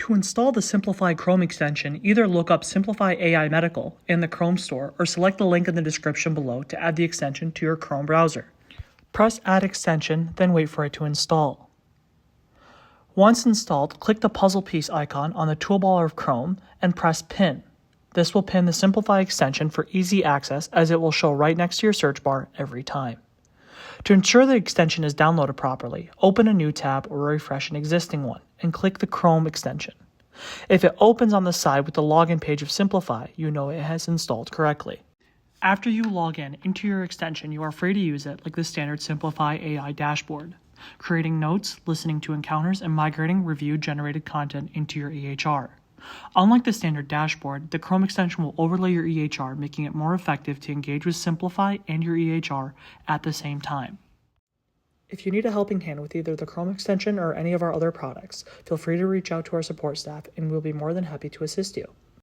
To install the Simplify Chrome extension, either look up Simplify AI Medical in the Chrome store or select the link in the description below to add the extension to your Chrome browser. Press Add Extension, then wait for it to install. Once installed, click the puzzle piece icon on the toolbar of Chrome and press Pin. This will pin the Simplify extension for easy access, as it will show right next to your search bar every time. To ensure the extension is downloaded properly, open a new tab or refresh an existing one and click the Chrome extension. If it opens on the side with the login page of Simplify, you know it has installed correctly. After you log in into your extension, you are free to use it like the standard Simplify AI dashboard, creating notes, listening to encounters, and migrating review-generated content into your EHR. Unlike the standard dashboard, the Chrome extension will overlay your EHR, making it more effective to engage with Simplify and your EHR at the same time. If you need a helping hand with either the Chrome extension or any of our other products, feel free to reach out to our support staff and we'll be more than happy to assist you.